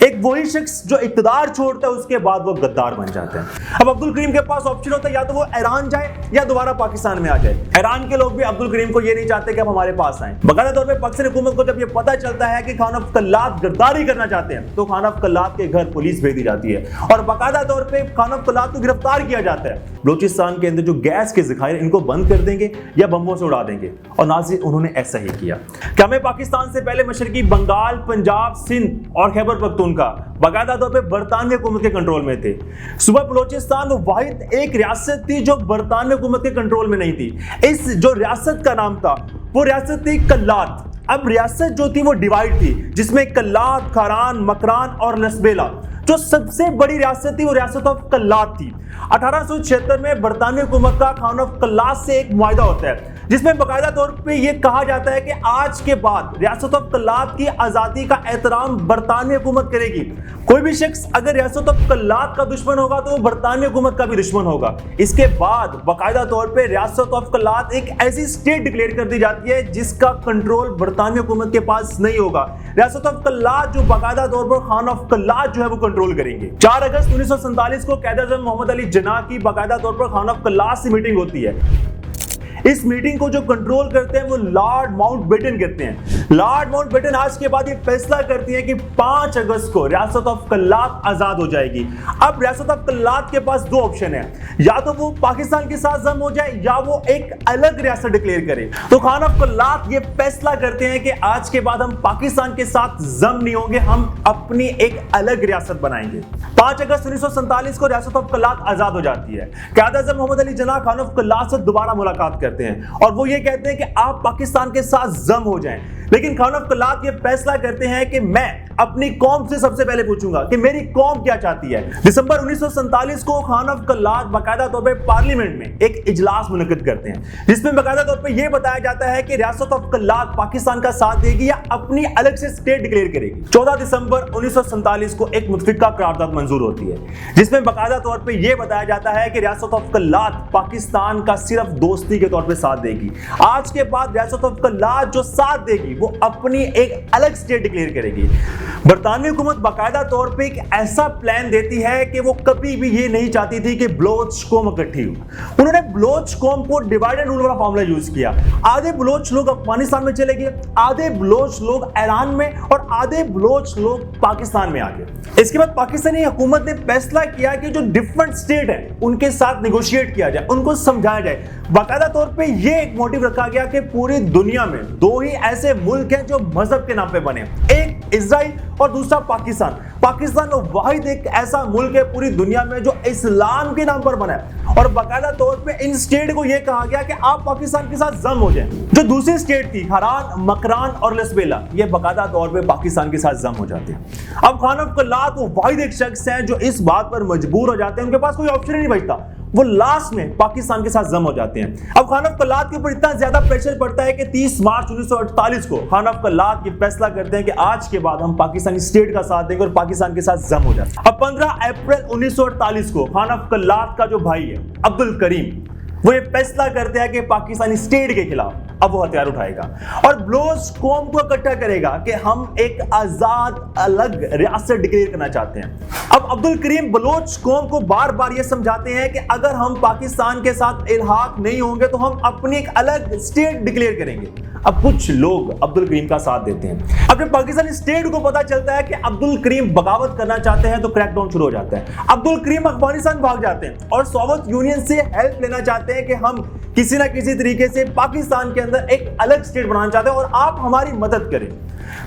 ایک وہی شخص جو اقتدار چھوڑتا ہے اس کے بعد وہ غدار بن جاتا ہے۔ اب عبد الکریم کے پاس آپشن ہوتا ہے یا تو وہ ایران جائے یا دوبارہ پاکستان میں آ جائے۔ ایران کے لوگ بھی عبد الکریم کو یہ نہیں چاہتے کہ اب ہمارے پاس آئیں۔ باقاعدہ طور پہ پاکستانی حکومت کو جب یہ پتہ چلتا ہے کہ خان آف قلات غداری کرنا چاہتے ہیں تو خان آف قلات کے گھر پولیس بھیج دی جاتی ہے اور باقاعدہ طور پہ خان آف قلات کو گرفتار کیا جاتا ہے۔ بلوچستان کے اندر جو گیس کے ذخائر ان کو بند کر دیں گے یا بمبوں سے اڑا دیں گے، اور ناظرین انہوں نے ایسا ہی کیا۔ کہ ہمیں پاکستان سے پہلے مشرقی بنگال، پنجاب، سندھ اور خیبر پختونخوا باقاعدہ طور پہ برطانوی حکومت کے کنٹرول میں تھے۔ صوبہ بلوچستان وہ واحد ایک ریاست تھی جو برطانوی حکومت کے کنٹرول میں نہیں تھی۔ اس جو ریاست کا نام تھا وہ ریاست تھی قلات۔ اب ریاست جو تھی وہ ڈیوائیڈ تھی جس میں قلات، کھاران، مکران اور لسبیلا۔ جو سب سے بڑی ریاست تھی وہ ریاست آف قلات تھی۔ 1876 میں برطانوی حکومت کا خان آف قلات سے ایک معاہدہ ہوتا ہے جس میں باقاعدہ طور پہ یہ کہا جاتا ہے کہ آج کے بعد ریاست آف قلات کی آزادی کا احترام برطانوی حکومت کرے گی۔ کوئی بھی شخص اگر ریاست آف قلات کا دشمن ہوگا تو وہ برطانوی حکومت کا بھی دشمن ہوگا۔ اس کے بعد باقاعدہ طور پہ ریاست آف قلات ایک ایسی اسٹیٹ ڈکلیئر کر دی جاتی ہے جس کا کنٹرول برطانوی حکومت کے پاس نہیں ہوگا۔ ریاست آف قلات جو باقاعدہ طور پر خان آف قلات جو ہے وہ کنٹرول کریں گے۔ 4 اگست 1947 کو قائد اعظم محمد علی جناح کی باقاعدہ طور پر خان آف قلات سے میٹنگ ہوتی ہے۔ اس میٹنگ کو جو کنٹرول کرتے ہیں وہ لارڈ ماؤنٹ بیٹن کہتے ہیں۔ لارڈ ماؤنٹ بیٹن آج کے بعد یہ فیصلہ کرتی ہیں کہ 5 اگست کو ریاست آف قلات آزاد ہو جائے گی۔ اب ریاست آف قلات کے پاس 2 آپشن ہیں، یا تو وہ پاکستان کے ساتھ ضم ہو جائے یا وہ ایک الگ ریاست ڈکلیئر کرے۔ تو خان آف قلات یہ فیصلہ کرتے ہیں کہ آج کے بعد ہم پاکستان کے ساتھ ضم نہیں ہوں گے، ہم اپنی ایک الگ ریاست بنائیں گے۔ 5 اگست 1947 کو ریاست آف قلات آزاد ہو جاتی ہے۔ قائد اعظم محمد علی جناح خان آف قلات سے دوبارہ ملاقات کرتے ہیں اور وہ یہ کہتے ہیں کہ آپ پاکستان کے ساتھ ضم ہو جائیں، لیکن خان آف قلات یہ فیصلہ کرتے ہیں کہ میں اپنی قوم سے سب سے پہلے پوچھوں گا کہ میری قوم کیا چاہتی ہے۔ دسمبر 1947 کو خان آف قلات باقاعدہ طور پہ پارلیمنٹ میں ایک اجلاس منعقد کرتے ہیں جس میں باقاعدہ طور پہ یہ بتایا جاتا ہے کہ ریاست آف قلات پاکستان کا ساتھ دے گی یا اپنی الگ سے اسٹیٹ ڈکلیئر کرے گی۔ 14 دسمبر 1947 کو ایک متفقہ قرارداد منظور ہوتی ہے جس میں باقاعدہ طور پہ یہ بتایا جاتا ہے کہ ریاست آف قلات پاکستان کا صرف دوستی کے طور پہ ساتھ دے گی۔ آج کے بعد ریاست آف قلات جو ساتھ دے گی وہ اپنی ایک الگ اسٹیٹ ڈکلیئر کرے گی۔ برطانوی حکومت باقاعدہ طور پہ ایک ایسا پلان دیتی ہے کہ وہ کبھی بھی یہ نہیں چاہتی تھی کہ بلوچ قوم اکٹھی ہو۔ انہوں نے بلوچ قوم کو ڈیوائڈ اینڈ رول والا فارمولا یوز کیا۔ آدھے بلوچ لوگ افغانستان میں چلے گئے، آدھے بلوچ لوگ ایران میں اور آدھے بلوچ لوگ پاکستان میں آ گئے۔ اس کے بعد پاکستانی حکومت نے فیصلہ کیا کہ جو ڈفرنٹ اسٹیٹ ہیں ان کے ساتھ نیگوشیٹ کیا جائے، ان کو سمجھایا جائے۔ باقاعدہ طور پہ یہ ایک موٹیو رکھا گیا کہ پوری دنیا میں 2 ہی ایسے ملک ہیں جو مذہب کے نام پہ بنے، ایک اسرائیل اور دوسرا پاکستان۔ پاکستان واحد ایک ایسا ملک ہے پوری دنیا میں جو اسلام کے نام پر بنا ہے، اور باقاعدہ طور پہ ان اسٹیٹ کو یہ کہا گیا کہ آپ پاکستان کے ساتھ ضم ہو جائیں۔ جو دوسری اسٹیٹ تھی کھاران، مکران اور لسبیلا، یہ باقاعدہ طور پہ پاکستان کے ساتھ ضم ہو جاتے ہیں۔ اب خان آف قلات وہ واحد ایک شخص ہیں جو اس بات پر مجبور ہو جاتے ہیں، ان کے پاس کوئی آپشن ہی نہیں بچتا، وہ لاسٹ میں پاکستان کے ساتھ ضم ہو جاتے ہیں۔ اب خان آف قلات کے اوپر اتنا زیادہ پریشر پڑتا ہے کہ 30 مارچ 1948 کو خان آف قلات یہ فیصلہ کرتے ہیں کہ آج کے بعد ہم پاکستانی اسٹیٹ کا ساتھ دیں گے اور پاکستان کے ساتھ ضم ہو جاتے ہیں۔ اب 15 اپریل 1948 کو خان آف قلات کا جو بھائی ہے عبد الکریم، وہ یہ فیصلہ کرتے ہیں کہ پاکستانی اسٹیٹ کے خلاف اب وہ ہتھیار اٹھائے گا اور بلوچ قوم کو اکٹھا کرے گا کہ ہم ایک آزاد الگ ریاست ڈکلیئر کرنا چاہتے ہیں۔ اب عبد الکریم بلوچ قوم کو بار بار یہ سمجھاتے ہیں کہ اگر ہم پاکستان کے ساتھ الحاق نہیں ہوں گے تو ہم اپنی ایک الگ اسٹیٹ ڈکلیئر کریں گے۔ اب کچھ لوگ عبد الکریم کا ساتھ دیتے ہیں۔ اب جب پاکستانی اسٹیٹ کو پتا چلتا ہے کہ عبد الکریم بغاوت کرنا چاہتے ہیں تو کریک ڈاؤن شروع ہو جاتا ہے۔ عبد الکریم افغانستان بھاگ جاتے ہیں اور سوویت یونین سے ہیلپ لینا چاہتے ہیں کہ ہم کسی نہ کسی طریقے سے پاکستان کے اندر ایک الگ اسٹیٹ بنانا چاہتے ہیں اور آپ ہماری مدد کریں۔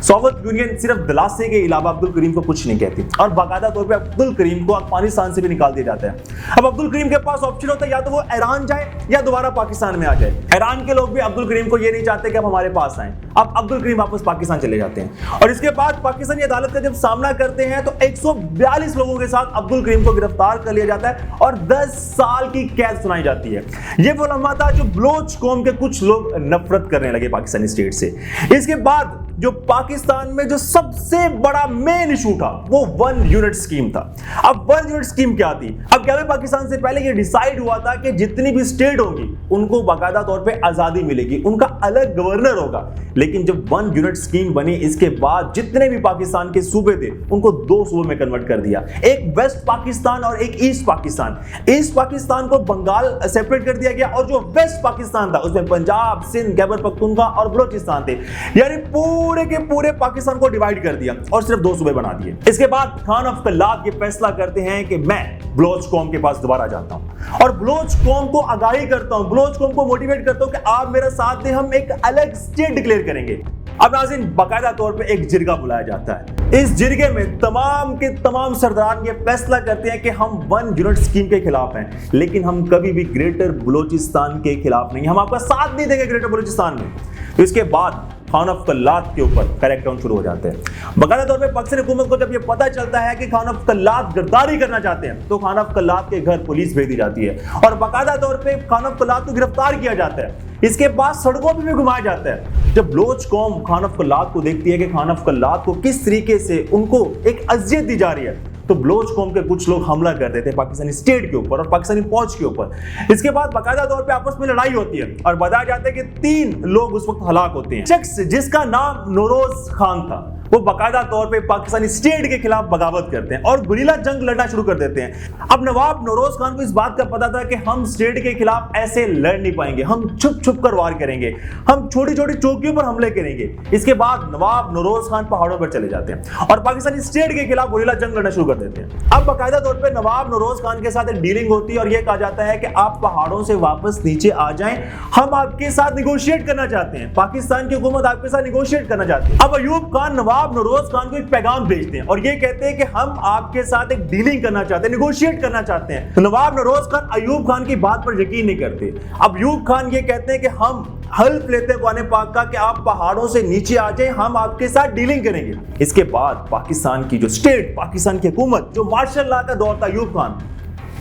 سوویت یونین صرف دلاسے کے علاوہ عبد الکریم کو کچھ نہیں کہتی اور باقاعدہ طور پہ عبد الکریم کو افغانستان سے بھی نکال دیا جاتا ہے۔ اب عبد الکریم کے پاس آپشن ہوتا ہے یا تو وہ ایران جائے یا دوبارہ پاکستان میں آ جائے۔ ایران کے لوگ بھی عبد الکریم کو یہ نہیں چاہتے کہ اب ہمارے پاس آئیں۔ اب عبد الکریم واپس پاکستان چلے جاتے ہیں اور اس کے بعد پاکستانی عدالت کا جب سامنا کرتے ہیں تو 142 لوگوں کے ساتھ عبد الکریم کو گرفتار کر لیا جاتا ہے اور 10 سال کی قید سنائی جاتی ہے۔ یہ وہ لمحہ تھا جو بلوچ قوم کے کچھ لوگ نفرت کرنے لگے پاکستانی اسٹیٹ سے۔ اس کے بعد جو पाकिस्तान में जो सबसे बड़ा मेन इशू था वो 1 यूनिट स्कीम था। अब 1 यूनिट स्कीम क्या थी? अब क्या पाकिस्तान से पहले ये डिसाइड हुआ था कि जितनी भी स्टेट होंगी उनको बाकायदा तौर पे आजादी मिलेगी, उनका अलग गवर्नर होगा। लेकिन जब 1 यूनिट स्कीम बनी, इसके बाद जितने भी पाकिस्तान के सूबे थे उनको 2 सूबों में कन्वर्ट कर दिया, एक वेस्ट पाकिस्तान और एक ईस्ट पाकिस्तान। ईस्ट पाकिस्तान को बंगाल सेपरेट कर दिया गया और जो वेस्ट पाकिस्तान था उसमें पंजाब, सिंध, खैबर पख्तूनख्वा और बलोचिस्तान थे। यानी पूरे के पूरे पाकिस्तान को डिवाइड कर दिया और सिर्फ 2 सूबे बना दिए। इसके बाद खान अफ कल्लात ये फैसला करते हैं कि मैं बलोच कौम के पास दोबारा जाता हूं और बलोच कौम को आगाही करता हूं, बलोच कौम को मोटिवेट करता हूं कि आप मेरा साथ दें, हम एक अलग स्टेट डिक्लेयर करेंगे। अब नाज़रीन, बाकायदा तौर पे एक जिरगा बुलाया जाता है। इस जिरगे में तमाम के तमाम सरदार ये फैसला करते हैं कि हम 1 यूनिट स्कीम के खिलाफ हैं, लेकिन हम कभी भी ग्रेटर बलूचिस्तान के खिलाफ नहीं, हम आपका साथ नहीं देंगे ग्रेटर बलूचिस्तान में। तो इसके बाद खान अफ कल्लात के ऊपर क्रैकडाउन शुरू हो जाते हैं। बाकायदा तौर पे पाकिस्तानी हुकूमत को जब ये पता चलता है कि खान अफ कल्लात गद्दारी करना चाहते हैं तो खान अफ कल्लात के घर पुलिस भेज दी जाती है और बाकायदा तौर पे खान अफ कल्लात को गिरफ्तार किया जाता है। इसके बाद सड़कों पे भी घुमाया जाता है। जब बलोच कौम खान अफ कल्लात को देखती है कि खान अफ कल्लात को किस तरीके से उनको एक अजियत दी जा रही है, तो बलोच कौम के कुछ लोग हमला कर देते हैं पाकिस्तानी स्टेट के ऊपर और पाकिस्तानी फौज के ऊपर। इसके बाद बाकायदा तौर पे आपस में लड़ाई होती है और बताया जाता है कि 3 लोग उस वक्त हलाक होते हैं। शख्स जिसका नाम नौरोज खान था वो बाकायदा तौर पे पाकिस्तानी स्टेट के खिलाफ बगावत करते हैं और गुरिल्ला जंग लड़ना शुरू कर देते हैं। अब नवाब नौरोज खान को इस बात का पता था कि हम स्टेट के खिलाफ ऐसे लड़ नहीं पाएंगे, हम छुप छुप कर वार करेंगे, हम छोटी छोटी चौकियों पर हमले करेंगे। इसके बाद नवाब नौरोज खान पहाड़ों पर चले जाते हैं और पाकिस्तानी स्टेट के खिलाफ गुरिल्ला जंग लड़ना शुरू कर देते हैं। अब बाकायदा तौर पर नवाब नौरोज खान के साथ एक डीलिंग होती है और यह कहा जाता है कि आप पहाड़ों से वापस नीचे आ जाएं, हम आपके साथ निगोशिएट करना चाहते हैं, पाकिस्तान की हुकूमत आपके साथ निगोशिएट करना चाहती है। अब अयूब खान नवाब नौरोज खान को एक पैगाम भेजते हैं और ये कहते हैं कि हम आपके साथ एक डीलिंग करना चाहते हैं, निगोशिएट करना चाहते हैं। तो नवाब नौरोज खान अयूब खान की बात पर यकीन नहीं करते। अब अयूब खान ये कहते हैं कि हम हेल्प लेते हैं कुरान पाक का कि आप पहाड़ों से नीचे आ जाएं, हम आपके साथ डीलिंग करेंगे। इसके बाद पाकिस्तान की जो स्टेट, पाकिस्तान की हुकूमत, जो मार्शल लॉ का दौर था, अयूब खान,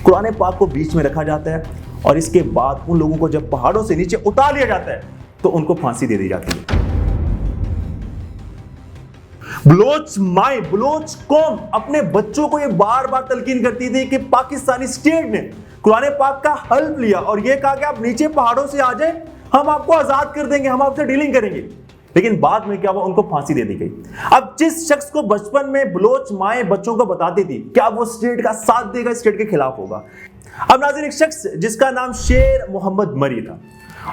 कुरान पाक को बीच में रखा जाता है और इसके बाद उन लोगों को जब पहाड़ों से नीचे उतार लिया जाता है तो उनको फांसी दे दी जाती है। बलोच कौम अपने बच्चों को ये बार बार तलकीन करती थी कि पाकिस्तानी स्टेट ने कुरान पाक का हेल्प लिया और ये कहा कि आप नीचे पहाड़ों से आ जाए, हम आपको आजाद कर देंगे, हम आपसे डीलिंग करेंगे। लेकिन बाद में क्या हुआ, उनको फांसी दे दी गई। अब जिस शख्स को बचपन में बलोच माएं बच्चों को बताती थी क्या वो स्टेट का साथ देगा, स्टेट के खिलाफ होगा। अब नाज़रीन, एक शख्स जिसका नाम शेर मोहम्मद मरी था,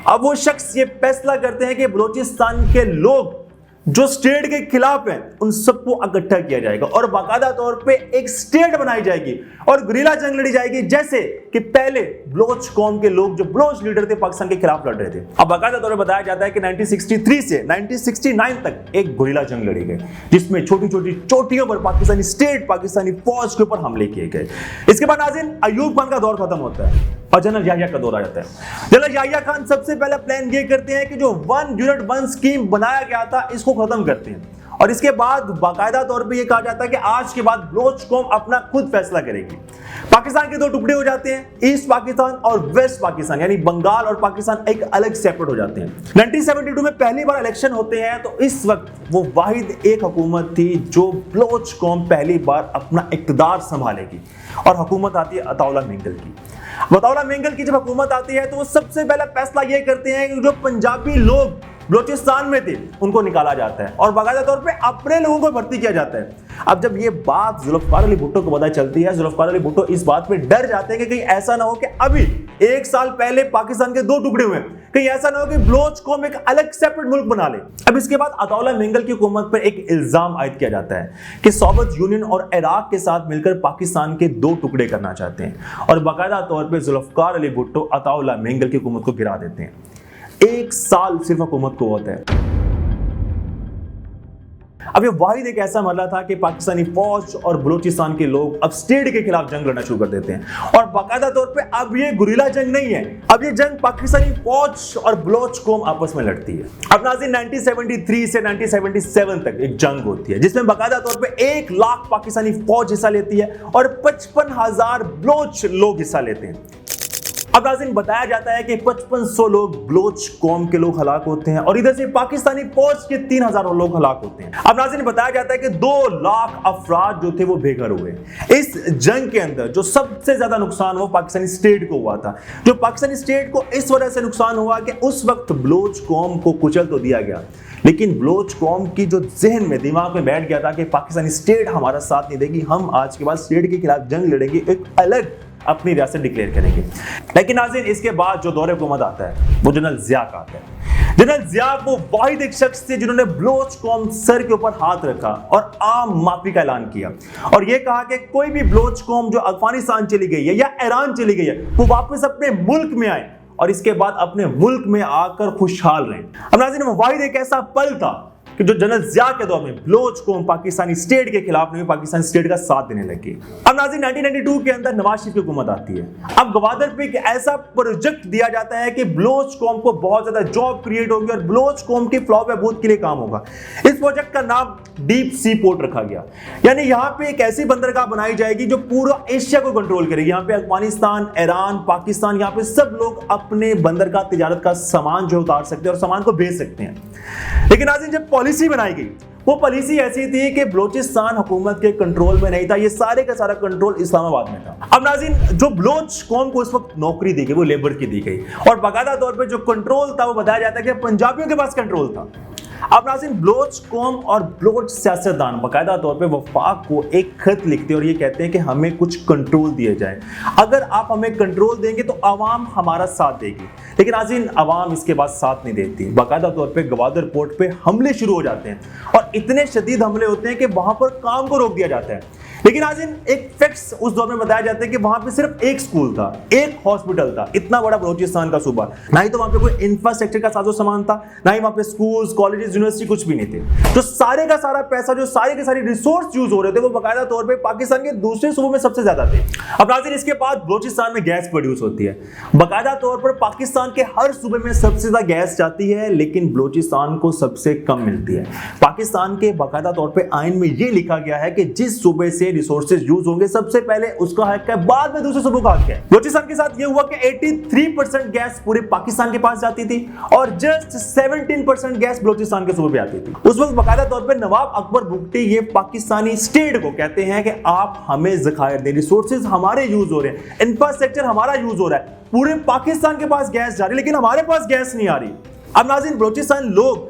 अब वो शख्स ये फैसला करते हैं कि बलोचिस्तान के लोग जो स्टेट के खिलाफ हैं उन सबको इकट्ठा किया जाएगा और बाकायदा तौर पे एक स्टेट बनाई जाएगी और गुरिल्ला जंग लड़ी जाएगी, जैसे कि पहले बलोच कौम के लोग जो बलोच लीडर थे पाकिस्तान के खिलाफ लड़ रहे थे। अब बाकायदा तौर पे बताया जाता है कि 1963 से 1969 तक एक गुरिल्ला जंग लड़ी गई जिसमें छोटी छोटी चोटियों पर पाकिस्तानी स्टेट, पाकिस्तानी फौज के ऊपर हमले किए गए। इसके बाद नाज़रीन अयूब खान का दौर खत्म होता है और जनरल याहिया का दौर आ जाता है। जनरल याहिया खान सबसे पहले प्लान ये करते हैं कि जो 1 यूनिट 1 स्कीम बनाया गया था इसको खत्म करते हैं और इसके बाद बाकायदा तौर पे ये कहा जाता है कि आज के बाद बलोच कौम अपना खुद फैसला करेगी। पाकिस्तान के 2 टुकड़े हो जाते हैं, ईस्ट पाकिस्तान और वेस्ट पाकिस्तान, यानी बंगाल और पाकिस्तान एक अलग सेपरेट हो जाते हैं। 1972 में पहली बार इलेक्शन होते हैं तो इस वक्त वो वाहिद एक हुकूमत थी जो बलोच कौम पहली बार अपना इक़्तिदार संभालेगी और हुकूमत आती है अताउल्ला मेंगल की। अताउल्ला मेंगल की जब हुकूमत आती है तो वो सबसे पहला फैसला ये करते हैं कि जो पंजाबी लोग बलूचिस्तान में थे उनको निकाला जाता है और बाकायदा तौर पे अपने लोगों को भर्ती किया जाता है। अब जब ये बात जुल्फ़िकार अली भुट्टो को पता चलती है, जुल्फ़िकार अली भुट्टो इस बात पे डर जाते हैं कि कहीं ऐसा ना हो कि अभी 1 साल पहले पाकिस्तान के 2 टुकड़े हुए, कहीं ऐसा ना हो कि बलोच कौम एक अलग सेपरेट मुल्क बना ले। अब इसके बाद अताउल्ला मेंगल की हुकूमत पर एक इल्जाम आयद किया जाता है कि सोवियत यूनियन और इराक के साथ मिलकर पाकिस्तान के 2 टुकड़े करना चाहते हैं और बाकायदा तौर पर जुल्फ़िकार अली भुट्टो अताउल्ला मेंगल की हुकूमत को गिरा देते हैं। 1 साल सिर्फ हुकूमत को होता है। अब ये वाहिद एक ऐसा मसला था कि पाकिस्तानी फौज और बलूचिस्तान के लोग अब स्टेट के खिलाफ जंग लड़ना शुरू कर देते हैं और बाकायदा तौर पे अब ये गुरिल्ला जंग नहीं है, अब ये जंग पाकिस्तानी फौज और बलोच कौम आपस में लड़ती है। अब नाज़रीन 1973 से 1977 तक एक जंग होती है जिसमें बाकायदा तौर पे 1 लाख पाकिस्तानी फौज हिस्सा लेती है और 55,000 बलोच लोग हिस्सा लेते हैं। अब नाज़रीन बताया जाता है कि 5500 लोग बलोच कौम के लोग हलाक होते हैं और इधर से पाकिस्तानी फौज के 3000 लोग हलाक होते हैं। अब नाज़रीन बताया जाता है कि 2 लाख अफराद जो थे वो बेघर हुए। इस जंग के अंदर जो सबसे ज्यादा नुकसान वो पाकिस्तानी स्टेट को हुआ था। जो पाकिस्तानी स्टेट को इस वजह से नुकसान हुआ कि उस वक्त बलोच कौम को कुचल तो दिया गया, लेकिन बलोच कौम की जो जहन में दिमाग में बैठ गया था कि पाकिस्तानी स्टेट हमारा साथ नहीं देगी, हम आज के बाद स्टेट के खिलाफ जंग लड़ेंगे, एक अलग अपनी रियासत डिक्लेयर करेंगे। लेकिन नाज़रीन इसके बाद जो दौरे हुकूमत आता है वो जनरल ज़िया का आता है। जनरल ज़िया वो वाहिद एक शख्स थे जिन्होंने बलोच कौम सर के ऊपर हाथ रखा और आम माफी का ऐलान किया और ये कहा कि कोई भी बलोच कौम जो अफगानिस्तान चली गई है या ईरान चली गई है वो वापस अपने मुल्क में आए और इसके बाद अपने मुल्क में आकर खुशहाल रहें। अब नाज़रीन वो वाहिद एक ऐसा पल था कि जो जनरल ज़िया के दौर में बलोच कौम पाकिस्तानी स्टेट के खिलाफ नहीं, पाकिस्तानी स्टेट का साथ देने लगी। अब नाज़रीन 1992 के अंदर नवाज शरीफ की हुकूमत आती है। अब गवादर पे एक ऐसा प्रोजेक्ट दिया जाता है कि बलोच कौम को बहुत ज्यादा जॉब क्रिएट होगी और बलोच कौम की फ्लॉ बहबूद के लिए काम होगा। इस प्रोजेक्ट का नाम डीप सी पोर्ट रखा गया, यानी यहाँ पे एक ऐसी बंदरगाह बनाई जाएगी जो पूरा एशिया को कंट्रोल करेगी। यहाँ पे अफगानिस्तान, ईरान, पाकिस्तान, यहाँ पे सब लोग अपने बंदरगाह तिजारत का सामान जो उतार सकते हैं और सामान को भेज सकते हैं। लेकिन नाज़रीन जब पॉलिसी बनाई गई वो पॉलिसी ऐसी थी कि बलोचिस्तान हुकूमत के कंट्रोल में नहीं था, ये सारे का सारा कंट्रोल इस्लामाबाद में था। अब नाज़रीन जो बलोच कौम को उस वक्त नौकरी दी गई वो लेबर की दी गई और बाकायदा तौर पे जो कंट्रोल था वो बताया जाता है कि पंजाबियों के पास कंट्रोल था। अब नाज़रीन बलोच कौम और बलोच सियासतदान बाकायदा तौर पे वफाक को एक खत लिखते हैं और ये कहते हैं कि हमें कुछ कंट्रोल दिए जाए, अगर आप हमें कंट्रोल देंगे तो आवाम हमारा साथ देगी। लेकिन नाज़रीन आवाम इसके बाद साथ नहीं देती, बाकायदा तौर पे गवादर पोर्ट पे हमले शुरू हो जाते हैं और इतने शदीद हमले होते हैं कि वहां पर काम को रोक दिया जाता है। लेकिन नाज़रीन एक फैक्ट्स उस दौर में बताया जाता है कि वहां पे सिर्फ एक स्कूल था, एक हॉस्पिटल था, इतना बड़ा बलोचिस्तान का सूबा, ना ही तो वहां पे कोई इंफ्रास्ट्रक्चर का साजो सामान था, ना ही वहां पे स्कूल्स, कॉलेजेस, यूनिवर्सिटी कुछ भी नहीं थे। तो सारे का सारा पैसा, जो सारे के सारे रिसोर्स यूज हो रहे थे वो बाकायदा तौर पे पाकिस्तान के दूसरे सूबों में सबसे ज्यादा थे। अब नाज़रीन इसके बाद बलोचिस्तान में गैस प्रोड्यूस होती है, बाकायदा तौर पर पाकिस्तान के हर सूबे में सबसे ज्यादा गैस जाती है, लेकिन बलोचिस्तान को सबसे कम मिलती है। पाकिस्तान के बाकायदा तौर पर आइन में यह लिखा गया है कि जिस सूबे से रिसोर्सेज यूज होंगे सबसे पहले उसका हक है, बाद में दूसरे सूबों का हक है। बलोचिस्तान के साथ यह हुआ कि 83% गैस पूरे पाकिस्तान के पास जाती थी और जस्ट 17% गैस बलोचिस्तान के सूबे पे आती थी। उस वक्त बाकायदा तौर पे नवाब अकबर बुगटी ये पाकिस्तानी स्टेट को कहते हैं कि आप हमें ज़खायर दें, रिसोर्सेज हमारे यूज हो रहे हैं, इंफ्रास्ट्रक्चर हमारा यूज हो रहा है, पूरे पाकिस्तान के पास गैस जा रही है लेकिन हमारे पास गैस नहीं आ रही। अब नाज़रीन बलोचिस्तान लोग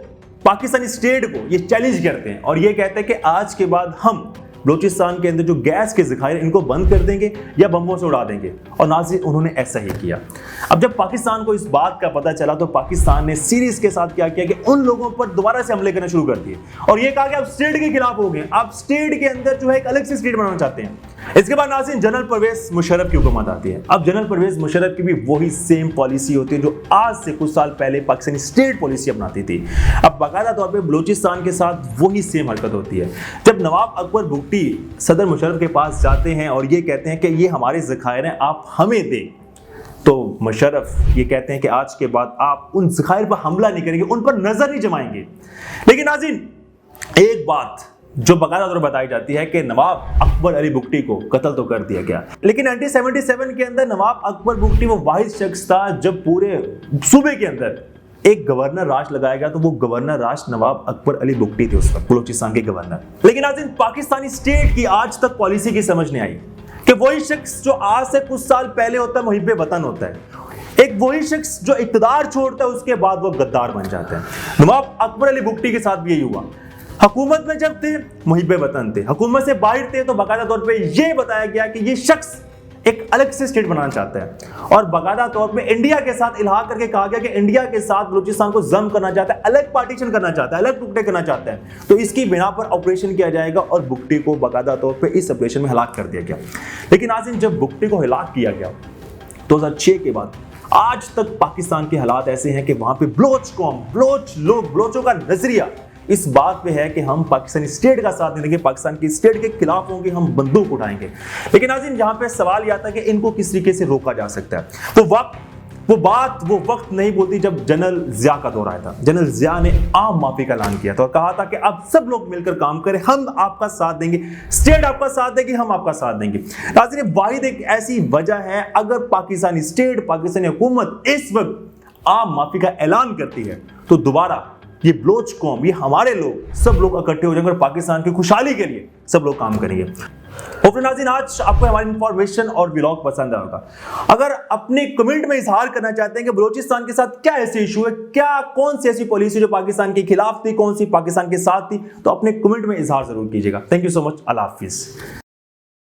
पाकिस्तानी स्टेट को ये चैलेंज करते हैं और ये कहते हैं कि आज के बाद हम बलोचिस्तान के अंदर जो गैस के ज़खायर इनको बंद कर देंगे या बम्बों से उड़ा देंगे, और नाज़रीन उन्होंने ऐसा ही किया। अब जब पाकिस्तान को इस बात का पता चला तो पाकिस्तान ने सीरीज के साथ क्या किया कि उन लोगों पर दोबारा से हमले करना शुरू कर दिए और ये कहा कि आप स्टेट के खिलाफ हो गए, आप स्टेट के अंदर जो है एक अलग से स्टेट बनाना चाहते हैं। इसके बाद नाज़रीन जनरल परवेज मुशर्रफ की हुकूमत आती है। अब जनरल परवेज मुशर्रफ की भी वही सेम पॉलिसी होती है जो आज से कुछ साल पहले पाकिस्तानी स्टेट पॉलिसी अपनाती थी। अब बाकायदा तौर पे बलूचिस्तान के साथ वही सेम हरकत होती है। जब नवाब अकबर बुगटी सदर मुशर्रफ के पास जाते हैं और ये कहते हैं कि ये हमारे ज़खायर हैं, आप हमें दें, तो मुशर्रफ ये कहते हैं कि आज के बाद आप उन ज़खायर पर हमला नहीं करेंगे, उन पर नजर नहीं जमाएंगे। लेकिन नाज़रीन एक बात जो बाकायदा तौर पर बताई जाती है कि नवाब अकबर अली बुगटी को कत्ल तो कर दिया गया, लेकिन 1977 के अंदर नवाब अकबर बुगटी वो वाहिद शख्स था जब पूरे सूबे के अंदर एक गवर्नर राज लगाया गया, तो वो गवर्नर राज नवाब अकबर अली बुगटी थे उस वक्त बलूचिस्तान के गवर्नर। लेकिन नाज़रीन पाकिस्तानी स्टेट की आज तक पॉलिसी की समझ नहीं आई कि वही शख्स जो आज से कुछ साल पहले होता है मुहिब्बे वतन होता है, एक वही शख्स जो इक़्तिदार छोड़ता है उसके बाद वो गद्दार बन जाता है। नवाब अकबर अली बुगटी के साथ भी यही हुआ। हुकूमत में जब थे मुहिब्बे वतन थे, हुकूमत से बाहर थे तो बाकायदा तौर पे ये बताया गया कि ये शख्स एक अलग से स्टेट बनाना चाहता है और बाकायदा तौर पे इंडिया के साथ इल्हाक करके कहा गया कि इंडिया के साथ बलूचिस्तान को जम करना चाहता है, अलग पार्टीशन करना चाहता है, अलग टुकड़े करना चाहता है, तो इसकी बिना पर ऑपरेशन किया जाएगा और बुगटी को बाकायदा तौर पे इस ऑपरेशन में हलाक कर दिया गया। लेकिन आज जब बुगटी को हलाक किया गया 2006 के बाद आज तक पाकिस्तान के हालात ऐसे हैं कि वहां पे बलोच कौम, बलोच लोग, बलोचों का नजरिया इस बात पे है कि हम पाकिस्तानी स्टेट का साथ नहीं देंगे, पाकिस्तान की स्टेट के खिलाफ होंगे, हम बंदूक उठाएंगे। लेकिन नाज़रीन यहाँ पे सवाल ये आता है कि इनको किस तरीके से रोका जा सकता है। तो वक्त वो बात वो वक्त नहीं बोलती जब जनरल जिया का दौर आया था। जनरल जिया ने आम माफी का ऐलान किया था और कहा था कि अब सब लोग मिलकर काम करें, हम आपका साथ देंगे, स्टेट आपका साथ देगी, हम आपका साथ देंगे। नाज़रीन, वाहिद एक ऐसी वजह है, अगर पाकिस्तानी स्टेट, पाकिस्तानी हुकूमत इस वक्त आम माफी का ऐलान करती है तो दोबारा ये बलोच कौम, ये हमारे लोग, सब लोग इकट्ठे हो जाएंगे और पाकिस्तान की खुशहाली के लिए सब लोग काम करेंगे। होपफुली नाज़रीन, आज आपको हमारी इंफॉर्मेशन और व्लॉग पसंद आया होगा। अगर अपने कमेंट में इजहार करना चाहते हैं कि बलूचिस्तान के साथ क्या ऐसे इशू है, क्या कौन सी ऐसी पॉलिसी जो पाकिस्तान के खिलाफ थी, कौन सी पाकिस्तान के साथ थी, तो अपने कमेंट में इजहार जरूर कीजिएगा। Thank you so much. Allah Hafiz.